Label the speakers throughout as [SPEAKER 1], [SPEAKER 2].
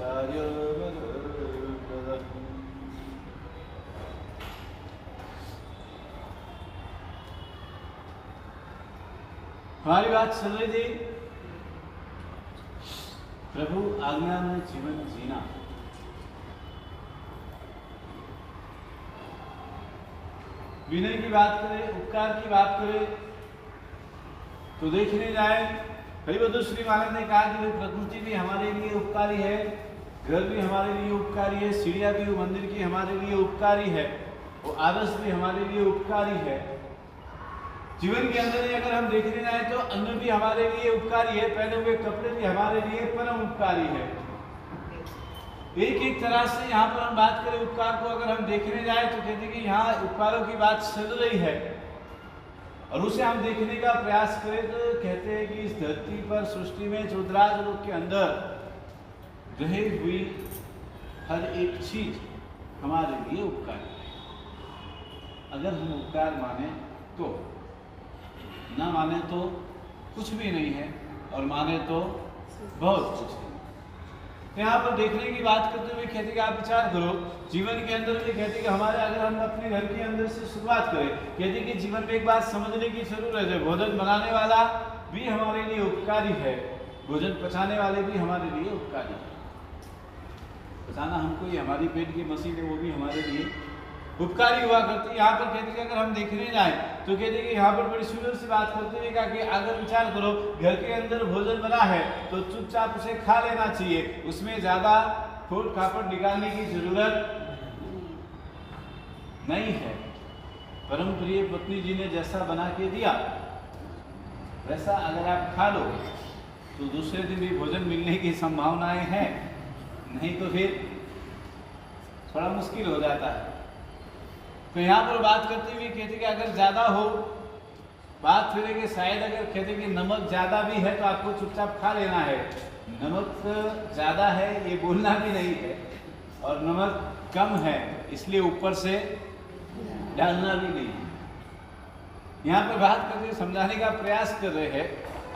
[SPEAKER 1] आचार्य हमारी बात चल रही थी प्रभु आज्ञा में जीवन जीना। विनय की बात करें, उपकार की बात करें तो देखने जाए हरिवधु श्री महाराज ने कहा कि प्रकृति भी हमारे लिए उपकारी है, घर भी हमारे लिए उपकारी है, सीढ़ियाँ भी मंदिर की हमारे लिए उपकारी है, वो आदर्श भी हमारे लिए उपकारी है। जीवन के अंदर ही अगर हम देखने जाए तो अन्न भी हमारे लिए उपकारी है, पहने हुए कपड़े भी हमारे लिए परम उपकारी है। एक एक तरह से यहाँ पर हम बात करें उपकार को अगर हम देखने जाए तो कहते हैं कि यहाँ उपकारों की बात चल रही है और उसे हम देखने का प्रयास करें तो कहते हैं कि इस धरती पर सृष्टि में चौधराज लोक के अंदर रही हुई हर एक चीज हमारे लिए उपकारी है। अगर हम उपकार माने तो, ना माने तो कुछ भी नहीं है और माने तो बहुत कुछ है। यहाँ पर देखने की बात करते हुए कहते कि आप विचार करो जीवन के अंदर भी कहते कि हमारे अगर हम अपने घर के अंदर से शुरुआत करें, कहते कि जीवन में एक बात समझने की जरूरत है, भोजन बनाने वाला भी हमारे लिए उपकारी है, भोजन पचाने वाले भी हमारे लिए उपकारी है। पचाना हमको, ये हमारी पेट की मशीन है, वो भी हमारे लिए उपकारी हुआ करती है। यहाँ पर कहते कि अगर हम देखने जाए तो कहते कि यहाँ पर बड़ी सुंदर सी बात करते हुए कहा कि अगर विचार करो घर के अंदर भोजन बना है तो चुपचाप उसे खा लेना चाहिए, उसमें ज्यादा खोट खापट निकालने की जरूरत नहीं है। परम प्रिय पत्नी जी ने जैसा बना के दिया वैसा अगर आप खा लो तो दूसरे दिन भी भोजन मिलने की संभावनाएं हैं, नहीं तो फिर थोड़ा मुश्किल हो जाता है। तो यहाँ पर बात करते हुए कहते कि अगर ज्यादा हो, बात फिर कि शायद अगर कहते कि नमक ज्यादा भी है तो आपको चुपचाप खा लेना है। नमक ज्यादा है ये बोलना भी नहीं है और नमक कम है इसलिए ऊपर से डालना भी नहीं है। यहाँ पर बात करते हुए समझाने का प्रयास कर रहे हैं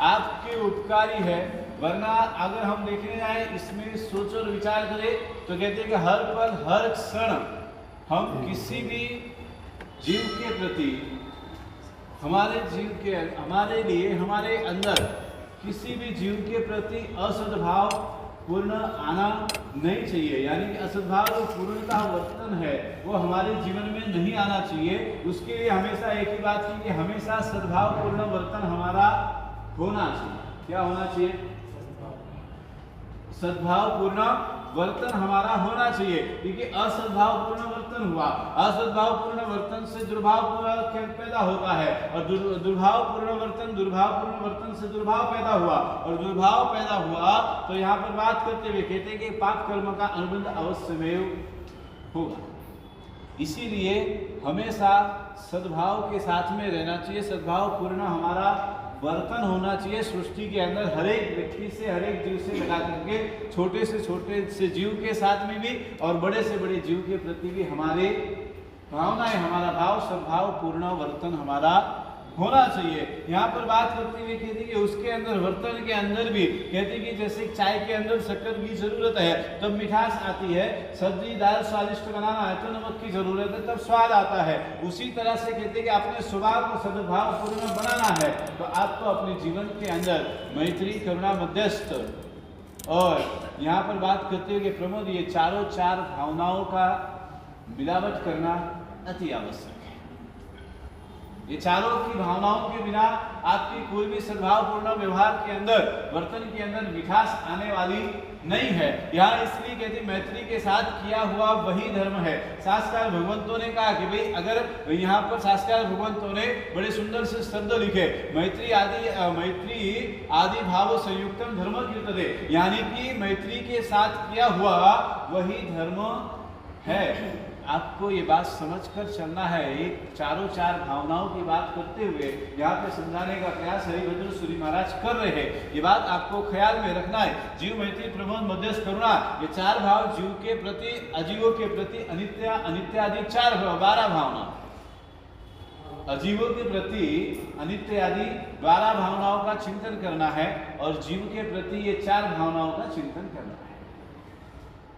[SPEAKER 1] आपके उपकारी है, वरना अगर हम देखने जाए इसमें सोच और विचार करें तो कहते हैं कि हर पल हर क्षण हम किसी भी जीव के प्रति, हमारे जीव के, हमारे लिए, हमारे अंदर किसी भी जीव के प्रति असद्भाव पूर्ण आना नहीं चाहिए। यानी कि असद्भाव जो पूर्णता वर्तन है वो हमारे जीवन में नहीं आना चाहिए। उसके लिए हमेशा एक ही बात की कि हमेशा सद्भाव पूर्ण वर्तन हमारा होना चाहिए। क्या होना चाहिए? सद्भाव पूर्ण वर्तन हमारा होना चाहिए, क्योंकि असद्भाव पूर्ण वर्तन हुआ, असद्भाव पूर्ण वर्तन से दुर्भाव पैदा होता है और दुर्भाव पूर्ण वर्तन से दुर्भाव पैदा हुआ और दुर्भाव पैदा हुआ तो यहाँ पर बात करते हुए कहते हैं कि पाप कर्म का अनुबंध अवश्यमेव होगा। इसीलिए हमेशा सद्भाव के साथ में रहना चाहिए, सद्भाव पूर्ण हमारा वर्तन होना चाहिए सृष्टि के अंदर हर एक व्यक्ति से, हर एक जीव से लगा करके, छोटे से जीव के साथ में भी और बड़े से बड़े जीव के प्रति भी हमारे भावनाएं, हमारा भाव सद्भाव पूर्ण वर्तन हमारा होना चाहिए। यहाँ पर बात करते हुए कहती कि उसके अंदर वर्तन के अंदर भी कहती कि जैसे चाय के अंदर शक्कर की जरूरत है तब मिठास आती है, सब्जी दाल स्वादिष्ट बनाना है तो नमक की जरूरत है तब स्वाद आता है। उसी तरह से कहते कि अपने स्वभाव को सद्भाव पूर्ण बनाना है तो आपको अपने जीवन के अंदर मैत्री, करुणा, मध्यस्थ और यहाँ पर बात करते हुए प्रमोद ये चारों चार भावनाओं का मिलावट करना अति आवश्यक है। ये चारों की भावनाओं के बिना आपकी कोई भी सद्भावपूर्ण व्यवहार के अंदर, वर्तन के अंदर मिठास आने वाली नहीं है। यहाँ इसलिए कहते मैत्री के साथ किया हुआ वही धर्म है। शास्त्रकार भगवंतों ने कहा कि भाई अगर यहाँ पर शास्त्रकार भगवंतों ने बड़े सुंदर से शब्द लिखे, मैत्री आदि भाव संयुक्तम धर्म कीर्तते, यानी कि मैत्री के साथ किया हुआ वही धर्म है। आपको ये बात समझकर चलना है। एक चारों चार भावनाओं की बात करते हुए यहाँ पे समझाने का प्रयास हरिभद्र सूरी महाराज कर रहे हैं। ये बात आपको ख्याल में रखना है। जीव, मैत्री, प्रमोद, मध्यस्थ, करुणा, ये चार भाव जीव के प्रति, अजीवों के प्रति, अनित्य, अनित्य आदि 12 भावना, अजीवों के प्रति अनित्य आदि 12 भावनाओं का चिंतन करना है और जीव के प्रति ये 4 भावनाओं का चिंतन करना है।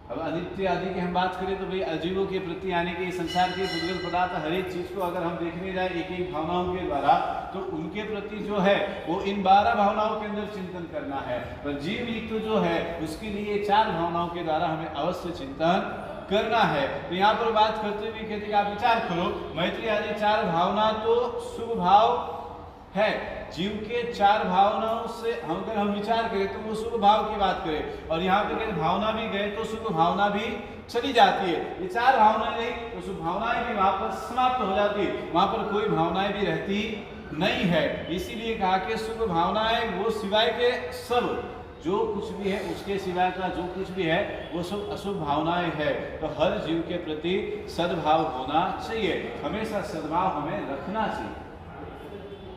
[SPEAKER 1] अब अनित्य आदि की हम बात करें तो भाई अजीवों के प्रति यानी कि संसार के भूगोल पदार्थ हर एक चीज को अगर हम देखने जाए एक एक भावनाओं के द्वारा, तो उनके प्रति जो है वो इन 12 भावनाओं के अंदर चिंतन करना है। पर जीव युक्त जो है उसके लिए 4 भावनाओं के द्वारा हमें अवश्य चिंतन करना है। तो यहाँ पर बात करते हुए कहते कि आप विचार करो, मैत्री आदि 4 भावना तो शुभ भाव है। जीव के 4 भावनाओं से अगर हम विचार करें तो वो शुभ भाव की बात करें, और यहाँ पे कहते भावना भी गए तो शुभ भावना भी चली जाती है। ये 4 भावनाएं रही तो शुभ भावनाएं भी वहां पर समाप्त हो जाती है, वहां पर कोई भावनाएं भी रहती नहीं है। इसीलिए कहा कि शुभ भावनाएं वो सिवाय के सब जो कुछ भी है उसके सिवाय का जो कुछ भी है वो सब अशुभ भावनाएं है। तो हर जीव के प्रति सद्भाव होना चाहिए, हमेशा सद्भाव हमें रखना चाहिए।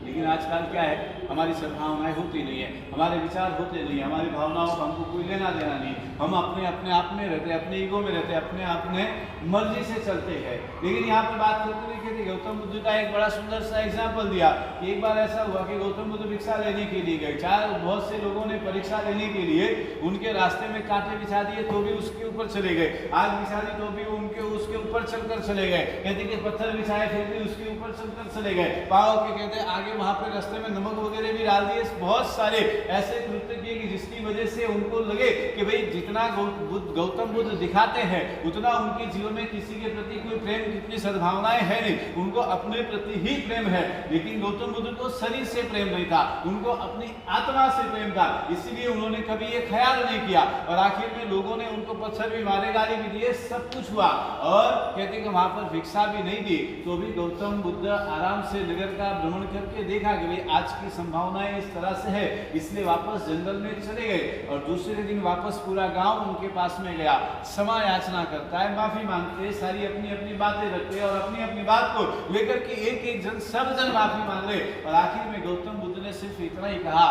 [SPEAKER 1] लेकिन आजकल क्या है, हमारी सद्भावनाएं होती नहीं है, हमारे विचार होते नहीं है, हमारी भावनाओं का हमको कोई लेना देना नहीं, हम अपने अपने आप में रहते हैं, अपने ईगो में रहते हैं, अपने अपने मर्जी से चलते हैं। लेकिन यहाँ पे बात करते हुए कहते गौतम बुद्ध का एक बड़ा सुंदर सा एग्जाम्पल दिया कि एक बार ऐसा हुआ कि गौतम बुद्ध भिक्षा लेने के लिए गए, बहुत से लोगों ने परीक्षा लेने के लिए उनके रास्ते में कांटे बिछा दिए तो भी उसके ऊपर चले गए, आग बिछा दी तो भी उनके उसके ऊपर चलकर चले गए, कहते कि पत्थर बिछाए फिर भी उसके ऊपर चलकर चले गए, पाँव के कहते आगे वहां पे रास्ते में नमक वगैरह भी डाल दिए। बहुत सारे ऐसे कृत्य किए कि जिसकी वजह से उनको लगे कि भाई जितना गौतम बुद्ध दिखाते हैं उतना उनके जीवन में किसी के प्रति कोई प्रेम कितनी सद्भावनाएं है नहीं, उनको अपने प्रति ही प्रेम है। लेकिन गौतम बुद्ध को शरीर से प्रेम नहीं था, उनको अपनी आत्मा से प्रेम था, इसीलिए उन्होंने कभी ये ख्याल नहीं किया और आखिर में लोगों ने उनको पत्थर भी मारे, गाली भी दिए, सब कुछ हुआ और कहते कि वहां पर भिक्षा भी नहीं दी तो भी गौतम बुद्ध आराम से नगर का भ्रमण करके देखा कि भाई आज की संभावनाएं इस तरह से है, इसलिए वापस जंगल में चले गए और दूसरे दिन वापस पूरा गांव उनके पास में गया, क्षमा याचना करता है, माफी मांगते हैं, सारी अपनी अपनी बातें रखते हैं और अपनी अपनी बात को लेकर के एक एक जन सब जन माफी मांग रहे और आखिर में गौतम बुद्ध ने सिर्फ इतना ही कहा,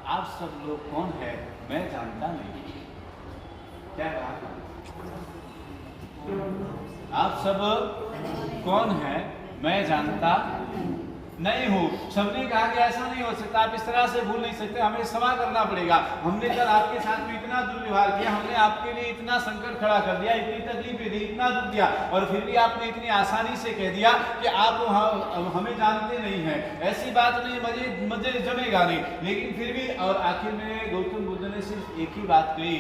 [SPEAKER 1] आप सब लोग कौन है मैं जानता नहीं। क्या कहा? आप सब कौन है मैं जानता नहीं हूँ। सबने कहा कि ऐसा नहीं हो सकता, आप इस तरह से भूल नहीं सकते, हमें क्षमा करना पड़ेगा, हमने कल आपके साथ में इतना दुर्व्यवहार किया, हमने आपके लिए इतना संकट खड़ा कर दिया, इतनी तकलीफें दी, इतना दुख दिया और फिर भी आपने इतनी आसानी से कह दिया कि आप हमें जानते नहीं हैं, ऐसी बात नहीं, मजे जमेगा नहीं। लेकिन फिर भी और आखिर में गौतम बुद्ध ने सिर्फ एक ही बात कही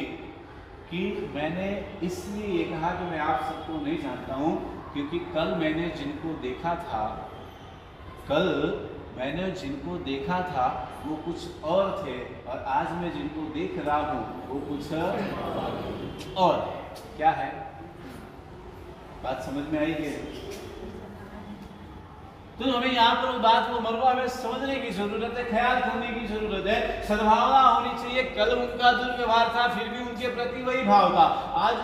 [SPEAKER 1] कि मैंने इसलिए ये कहा कि मैं आप सबको नहीं जानता हूँ क्योंकि कल मैंने जिनको देखा था वो कुछ और थे और आज मैं जिनको देख रहा हूँ वो कुछ और। क्या है बात समझ में आई है? तो हमें यहाँ पर उस बात को मरवा हमें समझने की जरूरत है, ख्याल करने की जरूरत है, सद्भावना होनी चाहिए। कल उनका दुर्व्यवहार था फिर भी उनके प्रति वही भाव था, आज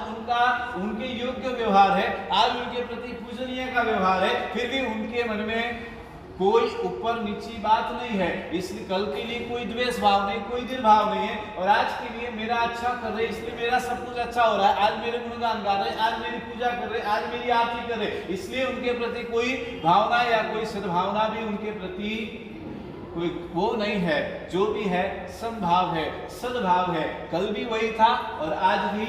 [SPEAKER 1] उनके योग्य व्यवहार है, आज उनके प्रति पूजनीय का व्यवहार है, फिर भी उनके मन में कोई ऊपर नीची बात नहीं है, इसलिए कल के लिए कोई द्वेष भाव नहीं, कोई दिल भाव नहीं है और आज के लिए मेरा अच्छा कर रहे इसलिए मेरा सब कुछ अच्छा हो रहा है, आज मेरे गुणगान गा रहे, आज मेरी पूजा कर रहे, आज मेरी आरती कर रहे, इसलिए उनके प्रति कोई भावना या कोई सद्भावना भी उनके प्रति कोई वो नहीं है। जो भी है समभाव है, सद्भाव है, कल भी वही था और आज भी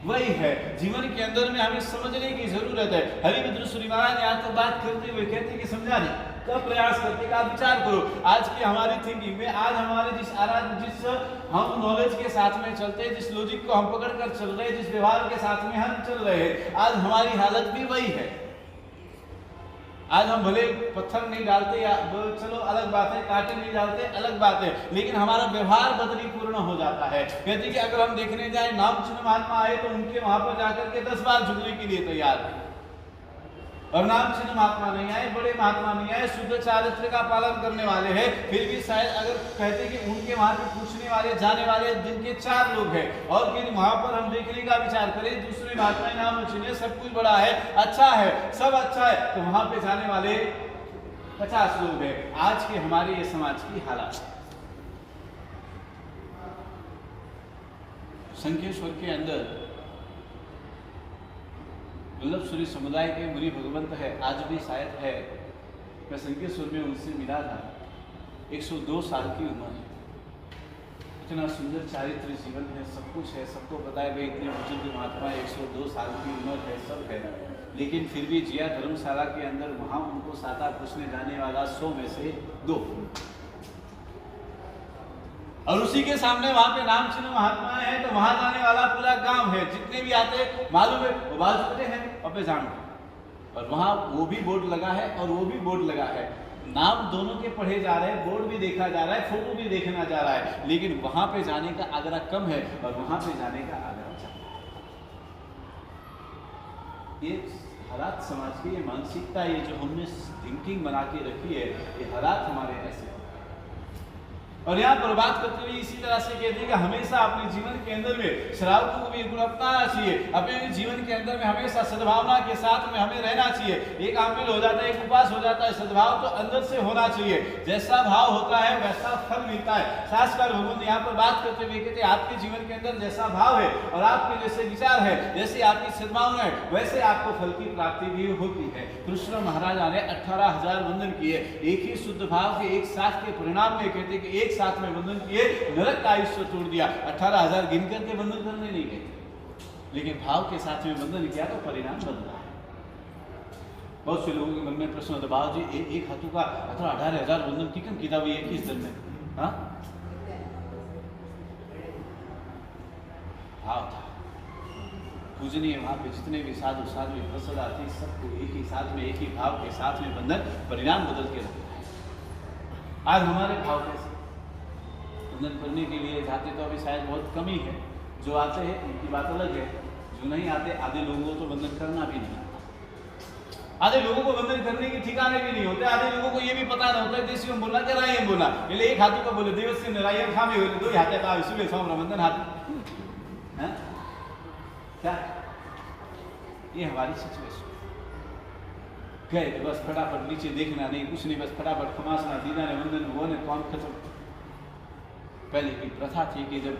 [SPEAKER 1] वही है। जीवन के अंदर में हमें समझने की जरूरत है। हरिभद्र सूरी महाराज यहाँ तक बात करते हुए कहते कि समझाने का प्रयास करते का विचार करो। आज की हमारी थिंकिंग में, आज हमारे जिस हम नॉलेज के साथ में चलते हैं, जिस लॉजिक को हम पकड़ कर चल रहे हैं, जिस व्यवहार के साथ में हम चल रहे हैं, आज हमारी हालत भी वही है। आज हम भले पत्थर नहीं डालते या चलो अलग बात है, कांटे नहीं डालते अलग बात है, लेकिन हमारा व्यवहार बदलीपूर्ण हो जाता है। कहते कि अगर हम देखने जाए नाम चिन्ह महात्मा आए तो उनके वहां पर जाकर के 10 बार झुकने के लिए तैयार है और नाम चिन्ह महात्मा नहीं आए, बड़े महात्मा नहीं आए, शुद्ध चारित्र का पालन करने वाले हैं, फिर भी शायद अगर कहते कि उनके वहां पे पूछने वाले जाने वाले जिनके 4 लोग हैं और फिर वहां पर हम देखने का विचार करें दूसरे महात्मा नाम चिन्ह सब कुछ बड़ा है, अच्छा है, सब अच्छा है, तो वहां पे जाने वाले 50 लोग हैं। आज के हमारे ये समाज की हालत। शंखेश्वर के अंदर वल्लभ सूरी समुदाय के मुनि भगवंत है, आज भी शायद है। मैं शंखेश्वर में उनसे मिला था, 102 साल की उम्र है। इतना सुंदर चारित्र जीवन है, सब कुछ है, सबको पता है भाई इतने बुजुर्ग महात्मा 102 साल की उम्र है, सब है, लेकिन फिर भी जिया धर्मशाला के अंदर वहाँ उनको साता पूछने जाने वाला 100 में से 2, और उसी के सामने वहाँ पे नाम चिन्ह महात्मा है, तो वहाँ जाने वाला पूरा गांव है, जितने भी आते मालूम है वो बाजू हैं अपने जान, और वहाँ वो भी बोर्ड लगा है और वो भी बोर्ड लगा है, नाम दोनों के पढ़े जा रहे हैं, बोर्ड भी देखा जा रहा है, फोटो भी देखना जा रहा है, लेकिन वहां पे जाने का आग्रह कम है और वहां पे जाने का आग्रह ज्यादा है। ये हालात समाज की, ये मानसिकता, ये जो हमने थिंकिंग बना के रखी है, ये हालात हमारे ऐसे। और यहाँ पर बात करते हुए इसी तरह से कहते हैं कि हमेशा अपने जीवन के अंदर में शराब को भी गुण अपनाना चाहिए, अपने जीवन के अंदर में हमेशा सद्भावना के साथ में हमें रहना चाहिए। एक आमिल हो जाता है, एक उपास हो जाता है, सद्भाव तो अंदर से होना चाहिए, जैसा भाव होता है वैसा फल मिलता है। शास्त्र भगवान यहाँ पर बात करते हुए कहते हैं आपके जीवन के अंदर जैसा भाव है और आपके जैसे विचार है, जैसे आपकी सद्भावना है, वैसे आपको फल की प्राप्ति भी होती है। कृष्ण महाराजा ने 18,000 वंदन किए, एक ही शुद्ध भाव के एक साथ के परिणाम में कहते कि एक साथ में वंदन किए, नरक का आयुष्य तोड़ दिया। 18,000 गिन करके वंदन करने नहीं गए, लेकिन भाव के साथ में वंदन किया तो परिणाम बदला है। बहुत से लोगों के मन में प्रश्न होता, बाबा जी एक हाथों का 18,000 वंदन की कम किताब एक ही दिन में, हाँ भाव था पूजनीय। वहां पे जितने भी साधु साध्वी प्रसदा थे, सबको एक ही साथ में, एक ही भाव के साथ में वंदन परिणाम बदल के रखा है। आज हमारे भाव कैसे वंदन करने के लिए जाते तो अभी शायद बहुत कमी है, जो आते हैं उनकी बात अलग है, जो नहीं आते आधे लोगों को तो वंदन करना भी नहीं आता, आधे लोगों को वंदन करने के ठिकाने भी नहीं होते, आधे लोगों को ये भी पता नहीं होता है देशी में बोलना क्या राय बोला, पहले एक हाथों का बोले देव से नारायण खामे हो, दो हाथे का सुबह शाम वंदन हाथ, क्या ये हमारी सिचुएशन। गए तो बस फटाफट नीचे देखना नहीं, कुछ नहीं, बस फटाफट खमासना, दीना ने वंदन वो ने काम खत्म। पहले की प्रथा थी कि जब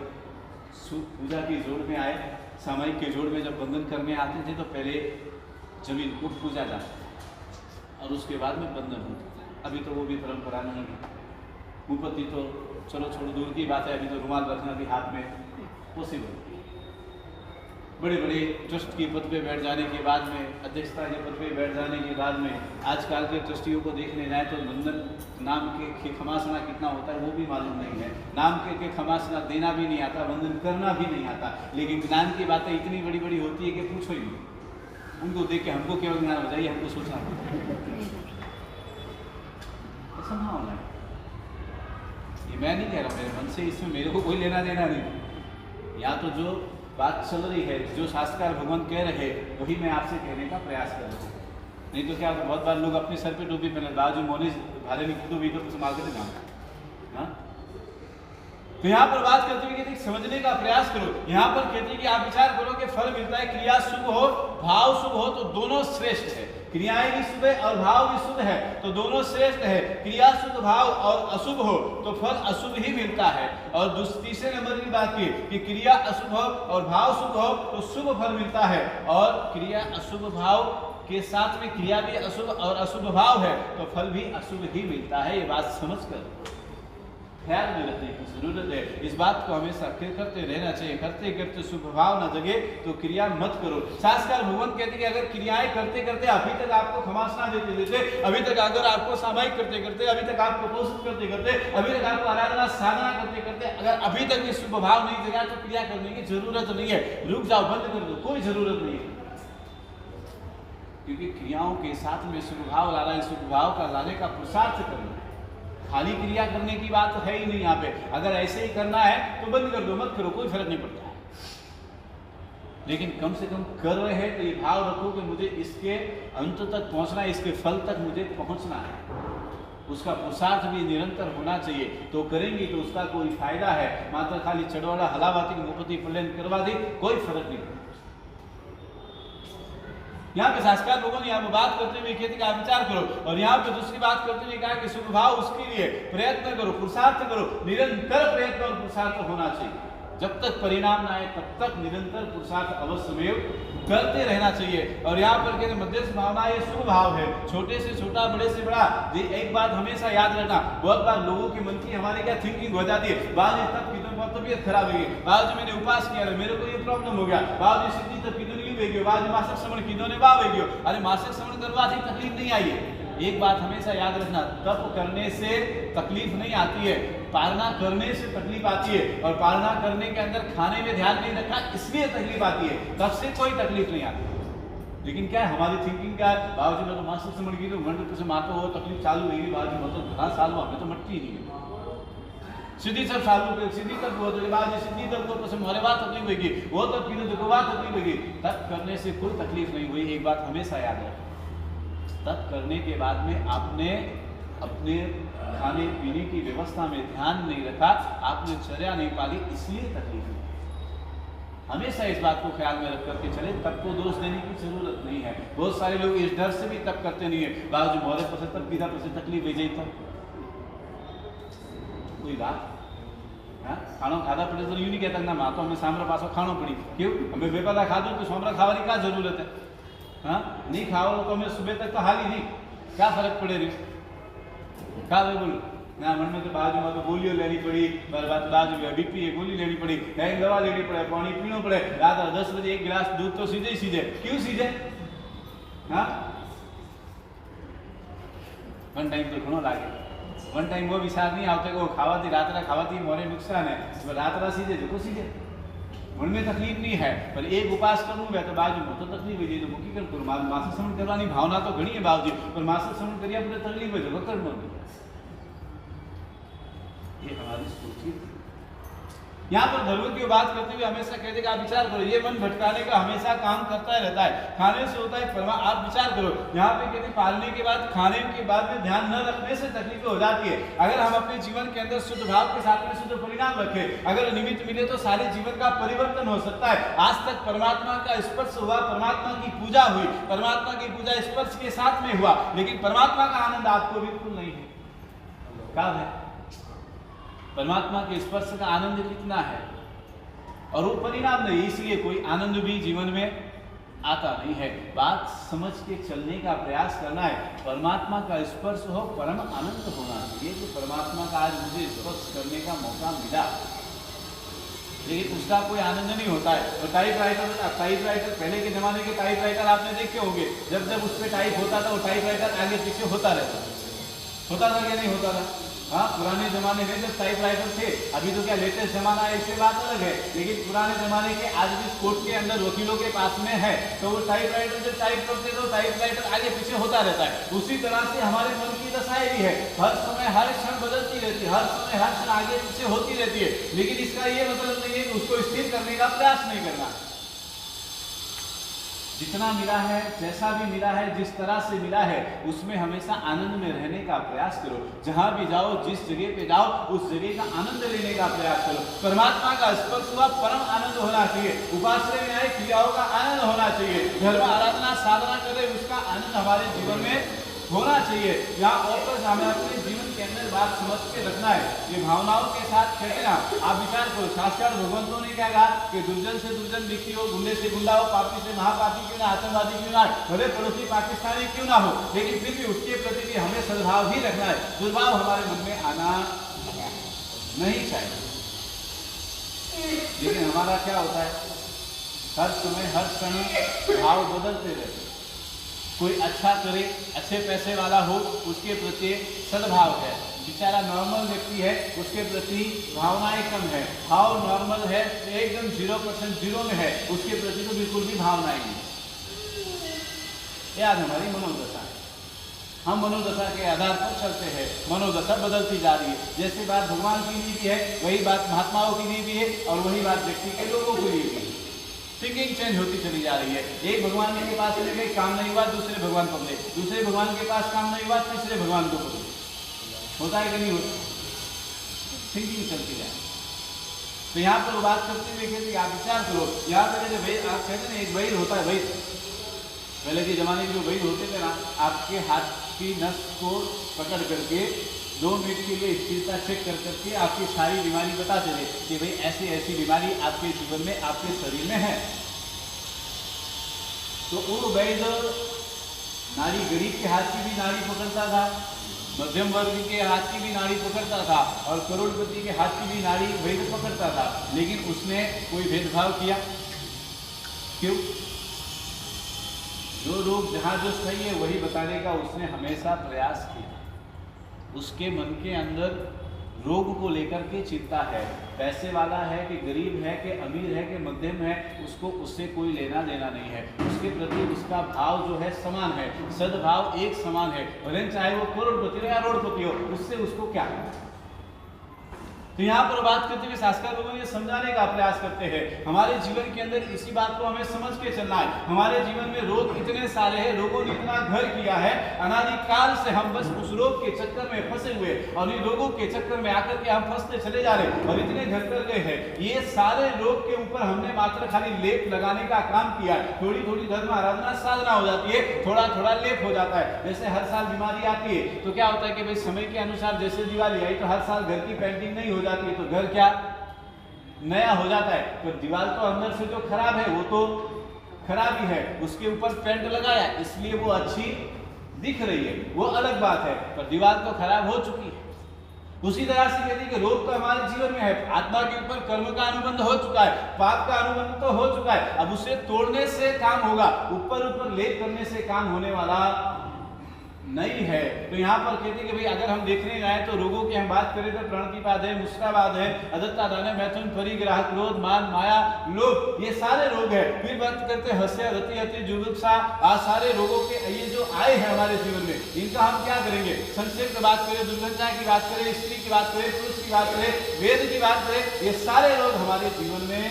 [SPEAKER 1] पूजा की जोड़ में आए, सामायिक के जोड़ में जब वंदन करने आते थे तो पहले जमीन को पूजा जाता था और उसके बाद में वंदन होता था। अभी तो वो भी परंपरा नहीं है, मुपत्ति तो चलो छोड़ो दूर की बात है, अभी तो रुमाल रखना भी हाथ में पॉसिबल। बड़े बड़े ट्रस्ट की पद पे बैठ जाने के बाद में, अध्यक्षता के पद पे बैठ जाने के बाद में, आजकल के ट्रस्टियों को देखने जाए तो वंदन नाम के खमासना कितना होता है वो भी मालूम नहीं है, नाम के खमासना देना भी नहीं आता, वंदन करना भी नहीं आता, लेकिन ज्ञान की बातें इतनी बड़ी बड़ी होती है कि पूछो ही नहीं। उनको देख के हमको केवल ज्ञान हो जाइए, हमको सोचना संभावना है। ये मैं नहीं कह रहा मेरे मन से, इसमें मेरे को कोई लेना देना नहीं। या तो जो बात चल रही है, जो शास्त्रकार भगवान कह रहे वही मैं आपसे कहने का प्रयास कर रहा हूँ। नहीं तो क्या बहुत बार लोग अपने सर पे टोपी पहने, बाजू मोने भारे नहीं तो भी तो संभाल के जाना। हाँ तो यहाँ पर बात करते हुए कहते समझने का प्रयास करो। यहाँ पर कहते हैं कि आप विचार करो कि फल मिलता है, क्रिया शुभ हो भाव शुभ हो तो दोनों श्रेष्ठ है, क्रियाएं भी शुभ है और भाव भी शुभ है तो दोनों श्रेष्ठ है। क्रिया शुभ भाव और अशुभ हो तो फल अशुभ ही मिलता है। और तीसरे नंबर की बात की कि क्रिया अशुभ हो और भाव शुभ हो तो शुभ फल मिलता है, और क्रिया अशुभ भाव के साथ में क्रिया भी अशुभ और अशुभ भाव है तो फल भी अशुभ ही मिलता है। ये बात समझ कर ख्याल में रखने की जरूरत है। इस बात को हमेशा करते रहना चाहिए। करते करते शुभ भाव न जगे तो क्रिया मत करो। शास्त्रकार भगवान कहते हैं कि अगर क्रियाएं करते करते अभी तक आपको खमासना देते देते, अभी तक अगर आपको सामायिक करते करते, अभी तक आपको पोषित करते करते, अभी तक आपको आराधना साधना करते करते अगर अभी तक ये शुभ भाव नहीं जगा तो क्रिया करने की जरूरत नहीं है। रुक जाओ, बंद कर दो, कोई जरूरत नहीं है, क्योंकि क्रियाओं के साथ में शुभ भाव लाना है, शुभ भाव का लाने का पुरुषार्थ करना है। खाली क्रिया करने की बात तो है ही नहीं यहाँ पे। अगर ऐसे ही करना है तो बंद कर दो, मत करो, कोई फर्क नहीं पड़ता है, लेकिन कम से कम कर रहे हैं तो ये भाव रखो कि मुझे इसके अंत तक पहुंचना है, इसके फल तक मुझे पहुंचना है। उसका पुरुषार्थ भी निरंतर होना चाहिए, तो करेंगे तो उसका कोई फायदा है। मात्र खाली चढ़वाड़ा हलावाती मुपति प्लेन करवा दी, कोई फर्क नहीं पड़ता। यहाँ पे शास्त्रकार लोगों ने यहाँ पे बात करते हुए खेती का विचार करो, और यहाँ पे दूसरी बात करते हुए कहा कि शुभ भाव उसके लिए प्रयत्न करो, पुरुषार्थ करो, निरंतर प्रयत्न और पुरुषार्थ होना चाहिए। जब तक परिणाम ना आए तब तक निरंतर पुरुषार्थ अवश्यमेव करते रहना चाहिए। और यहाँ पर कहते मध्यस्थ भावना ये शुभ भाव है, छोटे से छोटा बड़े से बड़ा। एक बात हमेशा याद रखना, बहुत बार लोगों के मन की हमारे क्या थिंकिंग हो जाती है, बाद तब तबीयत खराब हुई, बाबूजी मैंने उपास किया, मेरे को ये प्रॉब्लम हो गया, बाबूजी सिद्धि तब किदो नहीं हुई, बाबूजी मासिक श्रवण किदो ने बाव गयो। अरे मासिक श्रवण करवाથી तकलीफ नहीं आई है। एक बात हमेशा याद रखना, तप करने से तकलीफ नहीं आती है, पालना करने से तकलीफ आती है। और पालना करने के अंदर खाने में ध्यान नहीं रखा इसलिए तकलीफ आती है, तब से कोई तकलीफ नहीं आती। लेकिन क्या है हमारी थिंकिंग क्या है, बाबूजी मैं तो मासिक श्रवण की तो मंडल से मातो हो तकलीफ चालू हुई, बाबूजी मैं तो 10 साल हुआ हमें तो मटती ही नहीं है। सीधी सब चालू सीधी तक वो तो बाबूजी सीधी तक वो तो मोरे बात तकलीफ होगी, वो तो किनो तो बात तकलीफ होगी। तप करने से कोई तकलीफ नहीं हुई, एक बात हमेशा याद रखना। तप करने के बाद में आपने अपने खाने पीने की व्यवस्था में ध्यान नहीं रखा, आपने चर्या नहीं पाली, इसलिए तकलीफ हुई। हमेशा इस बात को ख्याल में रख करके चले, तब को दोष देने की जरूरत नहीं है। बहुत सारे लोग इस डर से भी तप करते नहीं है, बाबूजी मोरे पर तब कीधा पर तकलीफ हो जाई तो कोई बात खाणो खाधा पड़े तो यूं नहीं कहता ना माँ तो हमें सामरा पासो खाणो पड़ी, क्यों हमें बेपला खाधो तो सामरा खाने की क्या जरूरत है। हाँ नहीं खाओ तो हमें सुबह तक तो हाली नहीं, क्या फर्क पड़े रही क्या भाई बोलो ना मन में तो बाजू में तो गोलियों लेनी पड़ी, बाजू बीपी है गोली लेनी पड़ी, दवा लेनी पड़े, पानी पीना पड़े, रात 10 बजे एक गिलास दूध तो सीधे ही सीधे, क्यों सीधे। हाँ वन टाइम तो घणो लागे, वन टाइम वो विचार नहीं आवते को खावाती रात्रा खावाती मोरे नुकसान है, तो रात्रा सीधे जो सीधे मन में तकलीफ नहीं है। पर एक उपास करूँ मैं तो बाजू में तो तकलीफ हुई तो मुकी करूँ, मासिक श्रवण करवानी भावना तो घनी है बाबूजी, पर मासिक श्रवण करिया पूरे तकलीफ है जो करना नहीं। ये हमारी सोच थी। यहाँ पर धर्म की बात करते हुए हमेशा कहते कि आप विचार करो, ये मन भटकाने का हमेशा काम करता रहता है, खाने से होता है आप विचार करो। यहाँ पे कहते पालने के बाद खाने के बाद में ध्यान न रखने से तकलीफें हो जाती है। अगर हम अपने जीवन के अंदर शुद्ध भाव के साथ में शुद्ध परिणाम रखें, अगर निमित्त मिले तो सारे जीवन का परिवर्तन हो सकता है। आज तक परमात्मा का स्पर्श हुआ, परमात्मा की पूजा हुई, परमात्मा की पूजा स्पर्श के साथ में हुआ, लेकिन परमात्मा का आनंद आपको बिल्कुल नहीं है। क्या है परमात्मा के स्पर्श का आनंद कितना है और वो परिणाम नहीं, इसलिए कोई आनंद भी जीवन में आता नहीं है। बात समझ के चलने का प्रयास करना है। परमात्मा का स्पर्श हो, परम आनंद होना चाहिए कि परमात्मा का आज मुझे स्पर्श करने का मौका मिला, लेकिन उसका कोई आनंद नहीं होता है। तो टाइपराइटर पहले के जमाने के टाइपराइटर आपने देखे होंगे, जब जब उस पर टाइप होता था वो टाइपराइटर आगे पीछे होता रहता था क्या नहीं होता था। हाँ पुराने जमाने में जब टाइपराइटर थे, अभी तो क्या लेटेस्ट जमाना है इससे बात अलग है, लेकिन पुराने जमाने के आज भी कोर्ट के अंदर वकीलों के पास में है, तो वो टाइपराइटर जब टाइप करते तो टाइपराइटर आगे पीछे होता रहता है। उसी तरह से हमारे मन की दशाएं भी है, हर समय हर क्षण बदलती रहती है, हर समय हर क्षण आगे पीछे होती रहती है, लेकिन इसका ये मतलब नहीं है कि उसको स्थिर करने का प्रयास नहीं करना। जितना मिला है, जैसा भी मिला है, जिस तरह से मिला है, उसमें हमेशा आनंद में रहने का प्रयास करो। जहां भी जाओ, जिस जगह पे जाओ, उस जगह का आनंद लेने का प्रयास करो। परमात्मा का स्पर्श हुआ, परम आनंद होना चाहिए। उपासना में आए क्रियाओं का आनंद होना चाहिए। धर्म आराधना साधना करे, उसका आनंद हमारे जीवन में होना चाहिए। यहाँ और कुछ हमें अपने जीवन के अंदर बात समझ के रखना है। ये भावनाओं के साथ कहते ना, आप विचार करो, शास्त्र भगवंतों ने क्या कहा कि दुर्जन से दुर्जन व्यक्ति हो, गुंडे से गुंडा हो, पापी से महापापी क्यों ना, आतंकवादी क्यों ना, भले पड़ोसी पाकिस्तानी क्यों ना हो, लेकिन फिर भी उसके प्रति भी हमें सद्भाव ही रखना है। दुर्भाव हमारे मन में आना नहीं चाहिए। लेकिन हमारा क्या होता है, हर समय हर क्षण भाव बदलते रहते। कोई अच्छा करे, अच्छे पैसे वाला हो, उसके प्रति सद्भाव है। बेचारा नॉर्मल व्यक्ति है, उसके प्रति भावनाएं कम है। भाव नॉर्मल है, एकदम 0% जीरो में है, उसके प्रति तो बिल्कुल भी भावनाएं नहीं। याद हमारी मनोदशा है, हम मनोदशा के आधार पर चलते हैं, मनोदशा बदलती जा रही है। जैसी बात भगवान के लिए भी है, वही बात महात्माओं के लिए भी है, और वही बात व्यक्ति के लोगों के लिए भी है। थिंकिंग चेंज होती चली जा रही है। एक भगवान के पास चले गए, काम नहीं हुआ, दूसरे भगवान पकड़े, दूसरे भगवान के पास काम नहीं हुआ, तीसरे भगवान को पकड़े। होता है कि नहीं होता? थिंकिंग चलती जाए। तो यहाँ पर बात करते हुए कहते आप विचार करो, यहाँ पर जब आप कहते हैं एक वैद होता है, वैद पहले के जमाने के जो वैद होते थे ना, आपके हाथ की नस को पकड़ करके 2 मिनट के लिए स्थिरता चेक कर करके आपकी सारी बीमारी बता चले कि भाई ऐसी ऐसी बीमारी आपके जीवन में, आपके शरीर में है। तो वो वैद्य नाड़ी, गरीब के हाथ की भी नाड़ी पकड़ता था, मध्यम वर्ग के हाथ की भी नाड़ी पकड़ता था और करोड़पति के हाथ की भी नाड़ी वही पकड़ता था, लेकिन उसने कोई भेदभाव किया? क्यों? जो लोग जहां जो सही है वही बताने का उसने हमेशा प्रयास किया। उसके मन के अंदर रोग को लेकर के चिंता है, पैसे वाला है कि गरीब है कि अमीर है कि मध्यम है, उसको उससे कोई लेना देना नहीं है। उसके प्रति उसका भाव जो है समान है, सद्भाव एक समान है, भले चाहे वो करोड़पति हो या रोड़पति हो, उससे उसको क्या है। तो यहाँ पर बात करते हुए शास्त्र लोगों ने समझाने का प्रयास करते हैं, हमारे जीवन के अंदर इसी बात को हमें समझ के चलना है। हमारे जीवन में रोग इतने सारे हैं, लोगों ने इतना घर किया है, अनादिकाल से हम बस उस रोग के चक्कर में फंसे हुए और इन रोगों के चक्कर में आकर के हम फंसते चले जा रहे और इतने घर कर गए हैं। ये सारे रोग के ऊपर हमने मात्र खाली लेप लगाने का काम किया। थोड़ी थोड़ी धर्म आराधना साधना हो जाती है, थोड़ा थोड़ा लेप हो जाता है। जैसे हर साल बीमारी आती है तो क्या होता है कि भाई समय के अनुसार जैसे दिवाली आई तो हर साल घर की पेंटिंग नहीं हो जाती है, तो घर क्या नया हो जाता है। तो दीवार तो अंदर से जो खराब है वो तो खराब ही है, उसके ऊपर पेंट लगाया इसलिए वो अच्छी दिख रही है, वो अलग बात है, पर दीवार तो खराब हो चुकी है। उसी तरह से कहते हैं कि रोग तो हमारे जीवन में है, आत्मा के ऊपर कर्म का अनुबंध हो चुका है, पाप का अनुबंध तो हो चुका है, अब उसे तोड़ने से काम होगा, ऊपर ऊपर लेप करने से काम होने वाला नहीं है। तो यहाँ पर कहते हैं कि भाई अगर हम देखने जाए तो रोगों की हम बात करें तो प्रणतिपाद है, मुस्काबाद है, अदत्तादान है, मैथुन, परिग्रह, क्रोध, मान, माया, लोभ, ये सारे रोग है। फिर बात करते हैं हस्य, रति, अति, जुगुप्सा, आज सारे रोगों के ये जो आए हैं हमारे जीवन में, इनका हम क्या करेंगे? संक्षेप में बात करें, दुर्घटना की बात करें, स्त्री की बात करें, पुरुष की बात करें, वेद की बात करें, ये सारे रोग हमारे जीवन में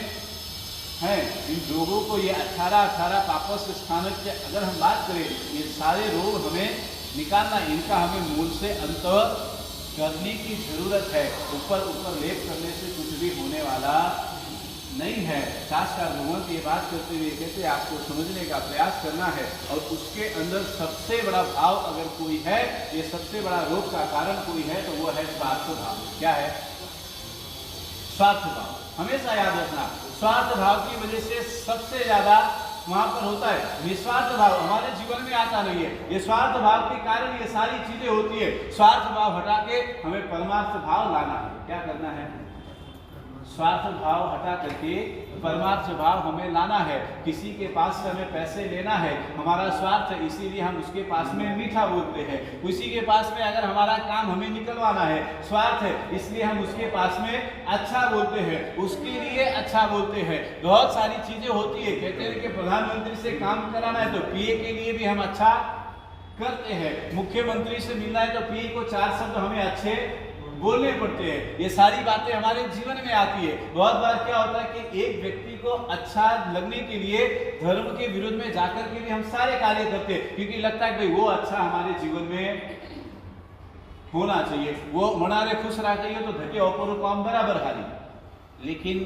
[SPEAKER 1] हैं। इन रोगों को ये 18 पापस स्थानक के अगर हम बात करें, ये सारे रोग हमें निकालना, इनका हमें मूल से अंत करने की जरूरत है। ऊपर ऊपर लेप करने से कुछ भी होने वाला नहीं है। शास्त्र भगवंत ये बात करते हुए कहते हैं आपको समझने का प्रयास करना है और उसके अंदर सबसे बड़ा भाव अगर कोई है, ये सबसे बड़ा रोग का कारण कोई है तो वो है स्वार्थ भाव। क्या है? स्वार्थ भाव। हमेशा याद रखना, स्वार्थ भाव की वजह से सबसे ज्यादा वहां पर होता है। निस्वार्थ भाव हमारे जीवन में आता नहीं है, ये स्वार्थ भाव के कारण ये सारी चीजें होती है। स्वार्थ भाव हटा के हमें परमार्थ भाव लाना है। क्या करना है? स्वार्थ भाव हटा करके परमार्थ भाव हमें लाना है। किसी के पास से हमें पैसे लेना है, हमारा स्वार्थ है इसीलिए हम उसके पास में मीठा बोलते हैं। किसी के पास में अगर हमारा काम हमें निकलवाना है, स्वार्थ है इसलिए हम उसके पास में अच्छा बोलते हैं, उसके लिए अच्छा बोलते हैं। बहुत सारी चीजें होती है। कहते हैं कि प्रधानमंत्री से काम कराना है तो पीए के लिए भी हम अच्छा करते हैं, मुख्यमंत्री से मिलना है तो पीए को 4 शब्द हमें अच्छे बोलने पड़ते हैं। ये सारी बातें हमारे जीवन में आती है। बहुत बार क्या होता है कि एक व्यक्ति को अच्छा लगने के लिए धर्म के विरोध में जाकर के भी हम सारे कार्य करते हैं, क्योंकि लगता है कि भाई वो अच्छा हमारे जीवन में होना चाहिए, वो मनारे खुश रहा चाहिए तो धके ऊपर काम बराबर हारी। लेकिन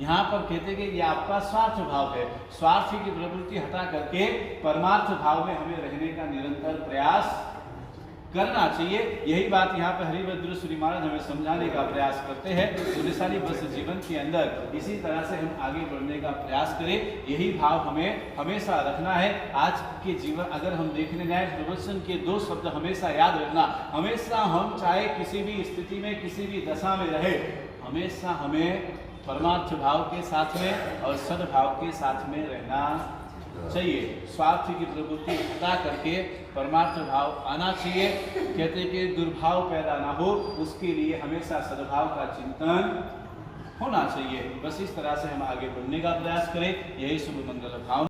[SPEAKER 1] यहाँ पर कहते कि ये आपका स्वार्थ भाव है। स्वार्थ की प्रवृत्ति हटा करके परमार्थ भाव में हमें रहने का निरंतर प्रयास करना चाहिए। यही बात यहाँ पर हरिभद्र सूरी महाराज हमें समझाने का प्रयास करते हैं। पुण्यशाली बस जीवन के अंदर इसी तरह से हम आगे बढ़ने का प्रयास करें, यही भाव हमें हमेशा रखना है। आज के जीवन अगर हम देखने जाए, प्रवचन के 2 शब्द हमेशा याद रखना। हमेशा हम चाहे किसी भी स्थिति में किसी भी दशा में रहे, हमेशा हमें परमार्थ भाव के साथ में और सद्भाव के साथ में रहना चाहिए। स्वार्थ की प्रवृत्ति हटा करके परमार्थ भाव आना चाहिए। कहते कि दुर्भाव पैदा ना हो, उसके लिए हमेशा सद्भाव का चिंतन होना चाहिए। बस इस तरह से हम आगे बढ़ने का प्रयास करें, यही शुभ मंगल भाव।